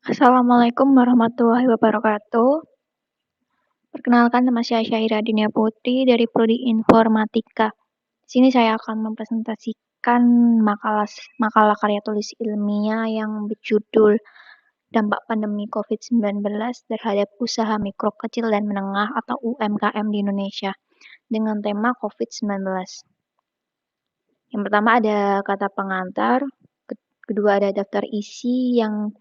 Assalamualaikum warahmatullahi wabarakatuh. Perkenalkan, nama saya Syaira Dinia Putri dari Prodi Informatika. Di sini saya akan mempresentasikan makalah karya tulis ilmiah yang berjudul Dampak Pandemi COVID-19 terhadap Usaha Mikro Kecil dan Menengah atau UMKM di Indonesia dengan tema COVID-19. Yang pertama ada kata pengantar, kedua ada daftar isi yang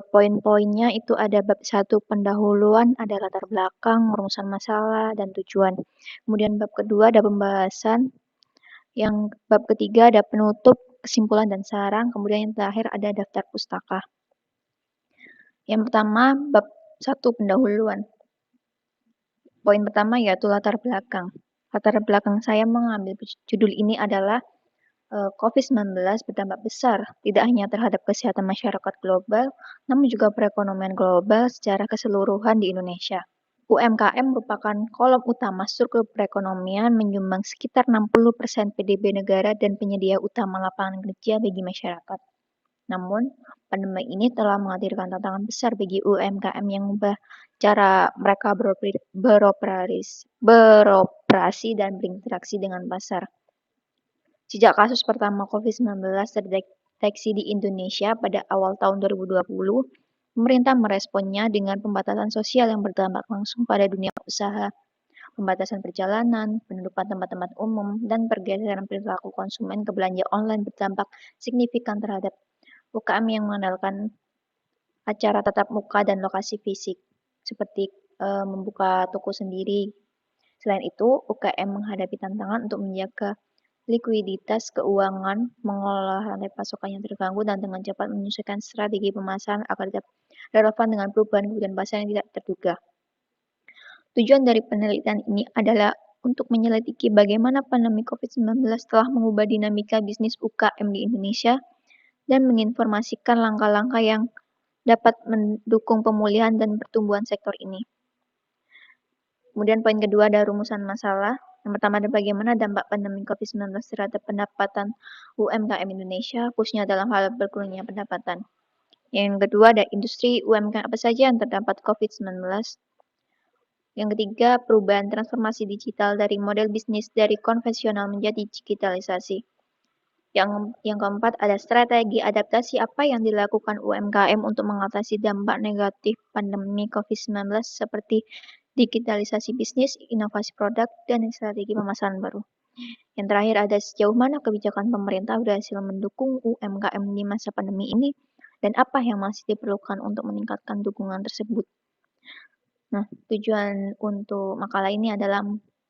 poin-poinnya itu ada bab 1 pendahuluan, ada latar belakang, rumusan masalah, dan tujuan. Kemudian bab kedua ada pembahasan, yang bab ketiga ada penutup, kesimpulan, dan saran. Kemudian yang terakhir ada daftar pustaka. Yang pertama, bab 1 pendahuluan. Poin pertama yaitu latar belakang. Latar belakang saya mengambil judul ini adalah COVID-19 berdampak besar tidak hanya terhadap kesehatan masyarakat global, namun juga perekonomian global secara keseluruhan di Indonesia. UMKM merupakan kolom utama struktur perekonomian, menyumbang sekitar 60% PDB negara dan penyedia utama lapangan kerja bagi masyarakat. Namun, pandemi ini telah menghadirkan tantangan besar bagi UMKM yang mengubah cara mereka beroperasi dan berinteraksi dengan pasar. Sejak kasus pertama COVID-19 terdeteksi di Indonesia pada awal tahun 2020, pemerintah meresponnya dengan pembatasan sosial yang berdampak langsung pada dunia usaha, pembatasan perjalanan, penutupan tempat-tempat umum, dan pergeseran perilaku konsumen ke belanja online berdampak signifikan terhadap UKM yang mengandalkan acara tatap muka dan lokasi fisik, seperti membuka toko sendiri. Selain itu, UKM menghadapi tantangan untuk menjaga likuiditas keuangan, mengelola rantai pasokan yang terganggu, dan dengan cepat menyesuaikan strategi pemasaran agar tetap relevan dengan perubahan kebutuhan pasar yang tidak terduga. Tujuan dari penelitian ini adalah untuk menyelidiki bagaimana pandemi COVID-19 telah mengubah dinamika bisnis UKM di Indonesia dan menginformasikan langkah-langkah yang dapat mendukung pemulihan dan pertumbuhan sektor ini. Kemudian poin kedua ada rumusan masalah. Yang pertama ada bagaimana dampak pandemi COVID-19 terhadap pendapatan UMKM Indonesia, khususnya dalam hal berkurangnya pendapatan. Yang kedua ada industri UMKM apa saja yang terdampak COVID-19. Yang ketiga, perubahan transformasi digital dari model bisnis dari konvensional menjadi digitalisasi. Yang keempat, ada strategi adaptasi apa yang dilakukan UMKM untuk mengatasi dampak negatif pandemi COVID-19 seperti digitalisasi bisnis, inovasi produk, dan strategi pemasaran baru. Yang terakhir ada sejauh mana kebijakan pemerintah berhasil mendukung UMKM di masa pandemi ini dan apa yang masih diperlukan untuk meningkatkan dukungan tersebut. Nah, tujuan untuk makalah ini adalah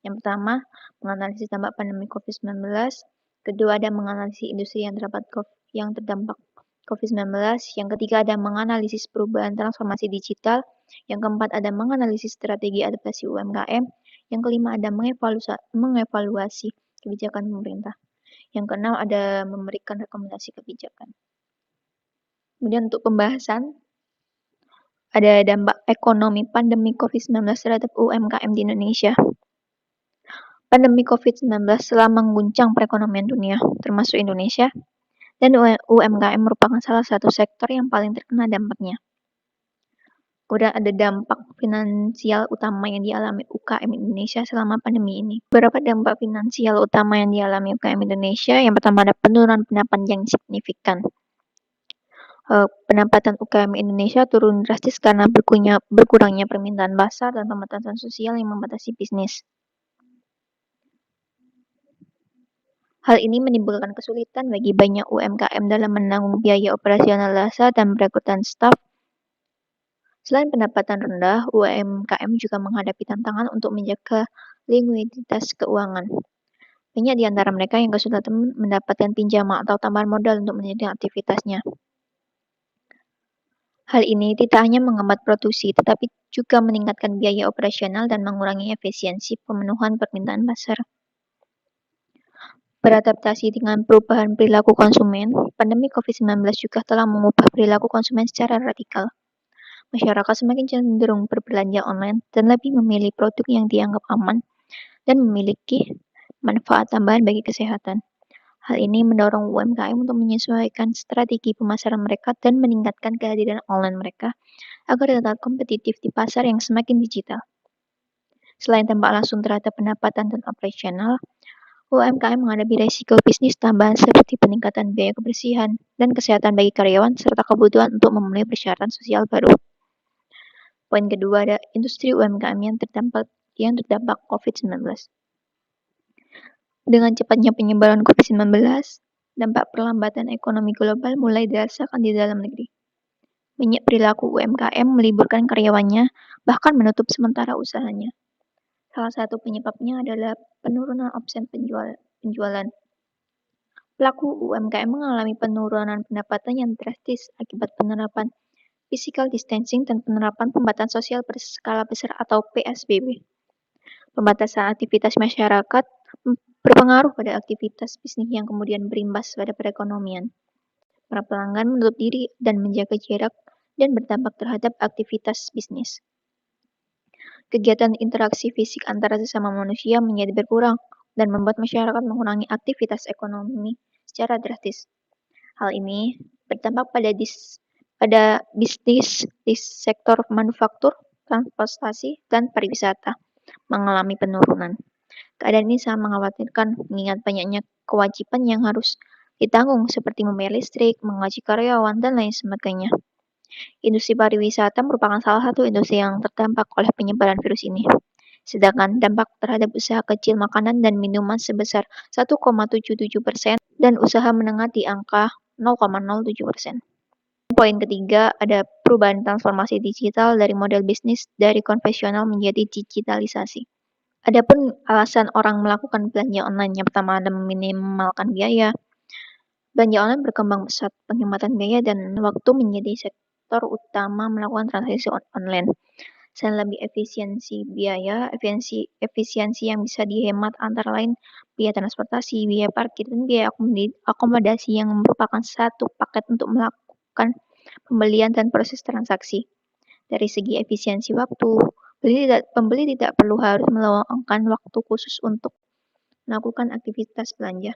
yang pertama, menganalisis dampak pandemi COVID-19, kedua ada menganalisis industri yang terdampak COVID-19, yang ketiga ada menganalisis perubahan transformasi digital, yang keempat ada menganalisis strategi adaptasi UMKM, yang kelima ada mengevaluasi kebijakan pemerintah, yang keenam ada memberikan rekomendasi kebijakan. Kemudian untuk pembahasan, ada dampak ekonomi pandemi COVID-19 terhadap UMKM di Indonesia. Pandemi COVID-19 telah mengguncang perekonomian dunia, termasuk Indonesia, dan UMKM merupakan salah satu sektor yang paling terkena dampaknya. Kemudian ada dampak finansial utama yang dialami UKM Indonesia selama pandemi ini. Beberapa dampak finansial utama yang dialami UKM Indonesia, yang pertama ada penurunan pendapatan yang signifikan. Pendapatan UKM Indonesia turun drastis karena berkurangnya permintaan pasar dan pembatasan sosial yang membatasi bisnis. Hal ini menimbulkan kesulitan bagi banyak UMKM dalam menanggung biaya operasional dasar dan perekrutan staf. Selain pendapatan rendah, UMKM juga menghadapi tantangan untuk menjaga likuiditas keuangan. Banyak di antara mereka yang kesulitan mendapatkan pinjaman atau tambahan modal untuk menyediakan aktivitasnya. Hal ini tidak hanya menghambat produksi, tetapi juga meningkatkan biaya operasional dan mengurangi efisiensi pemenuhan permintaan pasar. Beradaptasi dengan perubahan perilaku konsumen, pandemi COVID-19 juga telah mengubah perilaku konsumen secara radikal. Masyarakat semakin cenderung berbelanja online dan lebih memilih produk yang dianggap aman dan memiliki manfaat tambahan bagi kesehatan. Hal ini mendorong UMKM untuk menyesuaikan strategi pemasaran mereka dan meningkatkan kehadiran online mereka agar tetap kompetitif di pasar yang semakin digital. Selain dampak langsung terhadap pendapatan dan operasional, UMKM menghadapi resiko bisnis tambahan seperti peningkatan biaya kebersihan dan kesehatan bagi karyawan serta kebutuhan untuk memenuhi persyaratan sosial baru. Poin kedua ada industri UMKM yang terdampak COVID-19. Dengan cepatnya penyebaran COVID-19, dampak perlambatan ekonomi global mulai dirasakan di dalam negeri. Banyak perilaku UMKM meliburkan karyawannya, bahkan menutup sementara usahanya. Salah satu penyebabnya adalah penurunan omset penjualan. Pelaku UMKM mengalami penurunan pendapatan yang drastis akibat penerapan physical distancing dan penerapan pembatasan sosial berskala besar atau PSBB. Pembatasan aktivitas masyarakat berpengaruh pada aktivitas bisnis yang kemudian berimbas pada perekonomian. Para pelanggan menutup diri dan menjaga jarak dan berdampak terhadap aktivitas bisnis. Kegiatan interaksi fisik antara sesama manusia menjadi berkurang dan membuat masyarakat mengurangi aktivitas ekonomi secara drastis. Hal ini berdampak pada bisnis di sektor manufaktur, transportasi, dan pariwisata mengalami penurunan. Keadaan ini sangat mengkhawatirkan mengingat banyaknya kewajiban yang harus ditanggung seperti membayar listrik, menggaji karyawan, dan lain sebagainya. Industri pariwisata merupakan salah satu industri yang terdampak oleh penyebaran virus ini. Sedangkan dampak terhadap usaha kecil makanan dan minuman sebesar 1,77% dan usaha menengah di angka 0,07%. Poin ketiga, ada perubahan transformasi digital dari model bisnis dari konvensional menjadi digitalisasi. Adapun alasan orang melakukan belanja online yang pertama ada meminimalkan biaya. Belanja online berkembang pesat, penghematan biaya dan waktu menjadi sektor utama melakukan transaksi online. Selain lebih efisiensi biaya, efisiensi yang bisa dihemat antara lain biaya transportasi, biaya parkir, dan biaya akomodasi yang merupakan satu paket untuk melakukan pembelian dan proses transaksi. Dari segi efisiensi waktu, pembeli tidak perlu harus meluangkan waktu khusus untuk melakukan aktivitas belanja.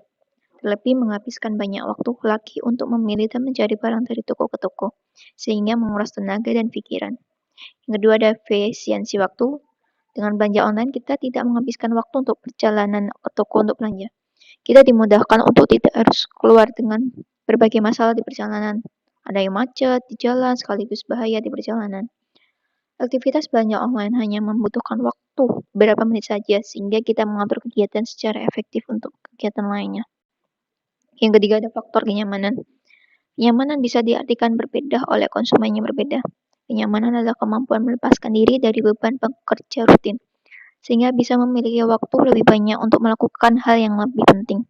Terlebih menghabiskan banyak waktu lagi untuk memilih dan mencari barang dari toko ke toko, sehingga menguras tenaga dan pikiran. Yang kedua ada efisiensi waktu. Dengan belanja online, kita tidak menghabiskan waktu untuk perjalanan ke toko untuk belanja. Kita dimudahkan untuk tidak harus keluar dengan berbagai masalah di perjalanan. Ada yang macet di jalan sekaligus bahaya di perjalanan. Aktivitas belanja online hanya membutuhkan waktu beberapa menit saja sehingga kita mengatur kegiatan secara efektif untuk kegiatan lainnya. Yang ketiga ada faktor kenyamanan. Kenyamanan bisa diartikan berbeda oleh konsumen yang berbeda. Kenyamanan adalah kemampuan melepaskan diri dari beban pekerja rutin, sehingga bisa memiliki waktu lebih banyak untuk melakukan hal yang lebih penting.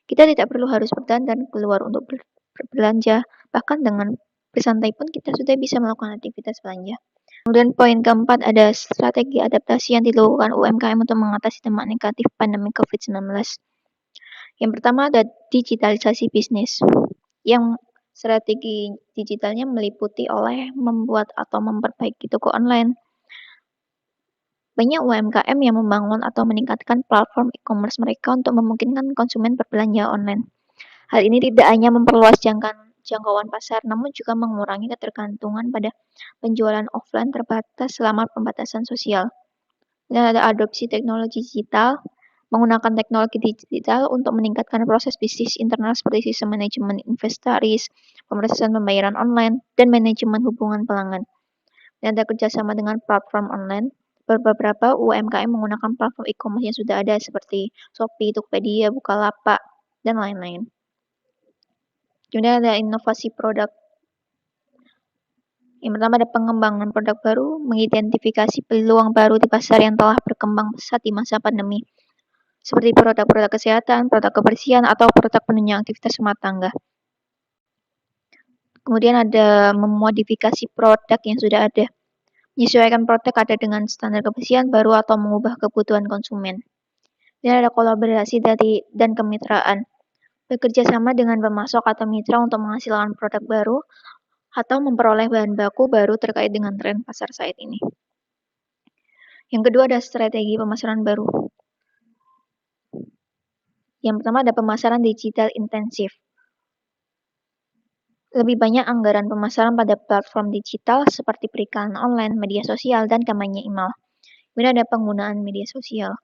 Kita tidak perlu harus berdandan keluar untuk berbelanja, bahkan dengan bersantai pun kita sudah bisa melakukan aktivitas belanja. Kemudian poin keempat ada strategi adaptasi yang dilakukan UMKM untuk mengatasi dampak negatif pandemi COVID-19. Yang pertama ada digitalisasi bisnis, yang strategi digitalnya meliputi oleh membuat atau memperbaiki toko online. Banyak UMKM yang membangun atau meningkatkan platform e-commerce mereka untuk memungkinkan konsumen berbelanja online. Hal ini tidak hanya memperluas jangkauan pasar, namun juga mengurangi ketergantungan pada penjualan offline terbatas selama pembatasan sosial. Dan ada adopsi teknologi digital, menggunakan teknologi digital untuk meningkatkan proses bisnis internal seperti sistem manajemen inventaris, pemrosesan pembayaran online, dan manajemen hubungan pelanggan. Dan ada kerjasama dengan platform online. Beberapa UMKM menggunakan platform e-commerce yang sudah ada seperti Shopee, Tokopedia, Bukalapak, dan lain-lain. Kemudian ada inovasi produk. Yang pertama ada pengembangan produk baru, mengidentifikasi peluang baru di pasar yang telah berkembang pesat di masa pandemi, seperti produk-produk kesehatan, produk kebersihan, atau produk penunjang aktivitas rumah tangga. Kemudian ada memodifikasi produk yang sudah ada, menyesuaikan produk ada dengan standar kebersihan baru atau mengubah kebutuhan konsumen. Dan ada kolaborasi dan kemitraan, bekerja sama dengan pemasok atau mitra untuk menghasilkan produk baru atau memperoleh bahan baku baru terkait dengan tren pasar saat ini. Yang kedua ada strategi pemasaran baru. Yang pertama ada pemasaran digital intensif. Lebih banyak anggaran pemasaran pada platform digital seperti periklan online, media sosial, dan kampanye email. Kemudian ada penggunaan media sosial.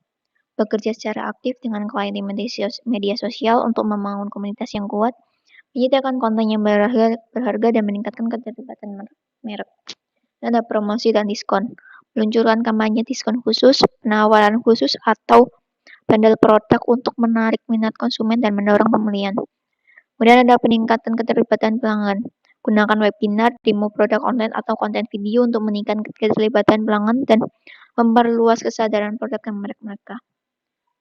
Bekerja secara aktif dengan klien di media sosial untuk membangun komunitas yang kuat, menyediakan konten yang berharga dan meningkatkan keterlibatan merek. Dan ada promosi dan diskon. Meluncurkan kampanye diskon khusus, penawaran khusus, atau bundle produk untuk menarik minat konsumen dan mendorong pembelian. Kemudian ada peningkatan keterlibatan pelanggan. Gunakan webinar, demo produk online, atau konten video untuk meningkatkan keterlibatan pelanggan dan memperluas kesadaran produk dan merek mereka.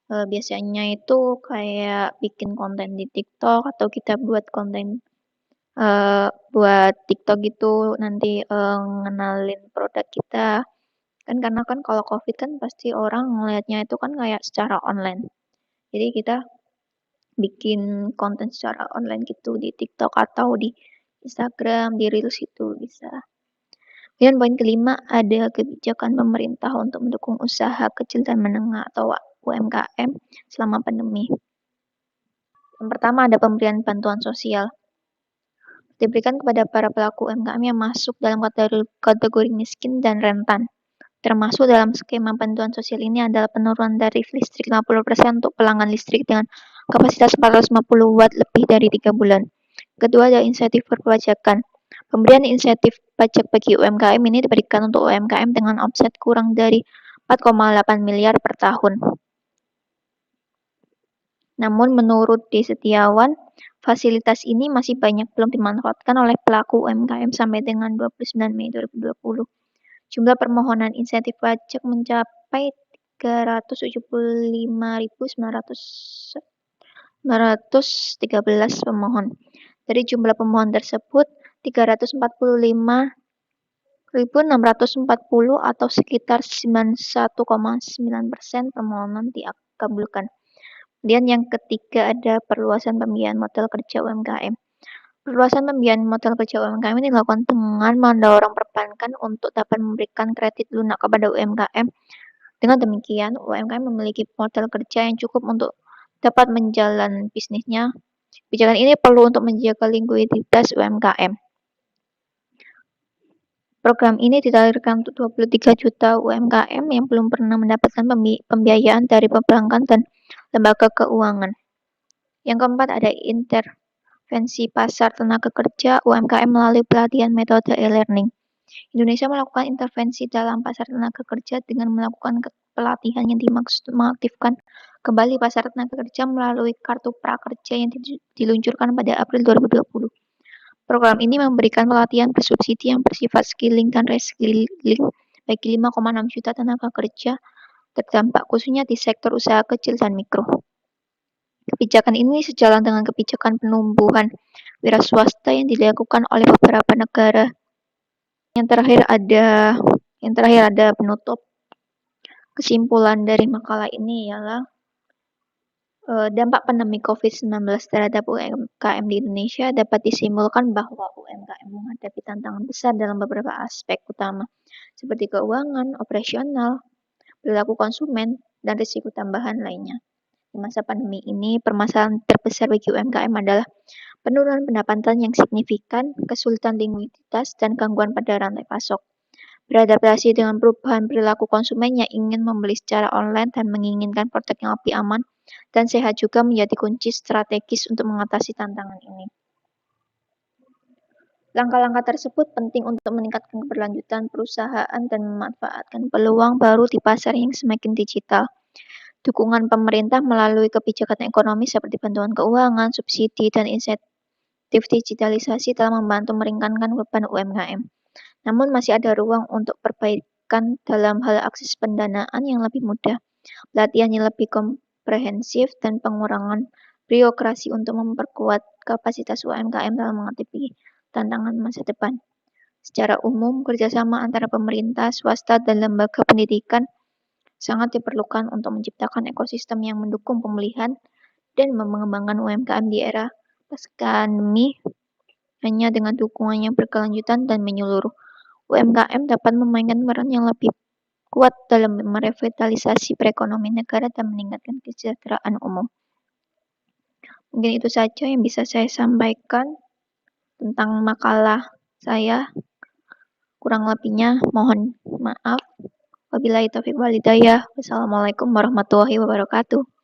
Biasanya itu kayak bikin konten di TikTok atau kita buat konten buat TikTok gitu nanti ngenalin produk kita. Kan karena kan kalau COVID kan pasti orang ngelihatnya itu kan kayak secara online. Jadi kita bikin konten secara online gitu di TikTok atau di Instagram, di Reels itu bisa. Kemudian poin kelima ada kebijakan pemerintah untuk mendukung usaha kecil dan menengah atau UMKM selama pandemi. Yang pertama ada pemberian bantuan sosial. Diberikan kepada para pelaku UMKM yang masuk dalam kategori miskin dan rentan. Termasuk dalam skema bantuan sosial ini adalah penurunan tarif listrik 50% untuk pelanggan listrik dengan kapasitas 450 watt lebih dari 3 bulan. Kedua ada insentif perpajakan. Pemberian insentif pajak bagi UMKM ini diberikan untuk UMKM dengan omset kurang dari 4,8 miliar per tahun. Namun menurut D. Setiawan, fasilitas ini masih banyak belum dimanfaatkan oleh pelaku UMKM sampai dengan 29 Mei 2020. Jumlah permohonan insentif pajak mencapai 375.913 pemohon. Dari jumlah pemohon tersebut, 345.640 atau sekitar 91,9% permohonan dikabulkan. Kemudian yang ketiga ada perluasan pembiayaan modal kerja UMKM. Perluasan pembiayaan modal kerja UMKM ini dilakukan dengan mendorong perbankan untuk dapat memberikan kredit lunak kepada UMKM. Dengan demikian, UMKM memiliki modal kerja yang cukup untuk dapat menjalankan bisnisnya. Kebijakan ini perlu untuk menjaga likuiditas UMKM. Program ini ditargetkan untuk 23 juta UMKM yang belum pernah mendapatkan pembiayaan dari perbankan dan lembaga keuangan. Yang keempat ada intervensi pasar tenaga kerja UMKM melalui pelatihan metode e-learning. Indonesia melakukan intervensi dalam pasar tenaga kerja dengan melakukan pelatihan yang dimaksud mengaktifkan kembali pasar tenaga kerja melalui kartu prakerja yang diluncurkan pada April 2020. Program ini memberikan pelatihan bersubsidi yang bersifat skilling dan reskilling bagi 5,6 juta tenaga kerja terdampak khususnya di sektor usaha kecil dan mikro. Kebijakan ini sejalan dengan kebijakan penumbuhan wira swasta yang dilakukan oleh beberapa negara. Yang terakhir ada penutup. Kesimpulan dari makalah ini ialah dampak pandemi COVID-19 terhadap UMKM di Indonesia dapat disimpulkan bahwa UMKM menghadapi tantangan besar dalam beberapa aspek utama, seperti keuangan, operasional, perilaku konsumen, dan risiko tambahan lainnya. Di masa pandemi ini, permasalahan terbesar bagi UMKM adalah penurunan pendapatan yang signifikan, kesulitan likuiditas, dan gangguan pada rantai pasok. Beradaptasi dengan perubahan perilaku konsumen yang ingin membeli secara online dan menginginkan produk yang lebih aman dan sehat juga menjadi kunci strategis untuk mengatasi tantangan ini. Langkah-langkah tersebut penting untuk meningkatkan keberlanjutan perusahaan dan memanfaatkan peluang baru di pasar yang semakin digital. Dukungan pemerintah melalui kebijakan ekonomi seperti bantuan keuangan, subsidi, dan insentif digitalisasi telah membantu meringankan beban UMKM. Namun masih ada ruang untuk perbaikan dalam hal akses pendanaan yang lebih mudah, pelatihan yang lebih komprehensif, dan pengurangan birokrasi untuk memperkuat kapasitas UMKM dalam menghadapi tantangan masa depan. Secara umum, kerjasama antara pemerintah, swasta, dan lembaga pendidikan sangat diperlukan untuk menciptakan ekosistem yang mendukung pemulihan dan mengembangkan UMKM di era pasca-pandemi. Hanya dengan dukungan yang berkelanjutan dan menyeluruh, UMKM dapat memainkan peran yang lebih kuat dalam merevitalisasi perekonomian negara dan meningkatkan kesejahteraan umum. Mungkin itu saja yang bisa saya sampaikan tentang makalah saya. Kurang lebihnya mohon maaf. Wabillahi taufiq wal hidayah. Wassalamualaikum warahmatullahi wabarakatuh.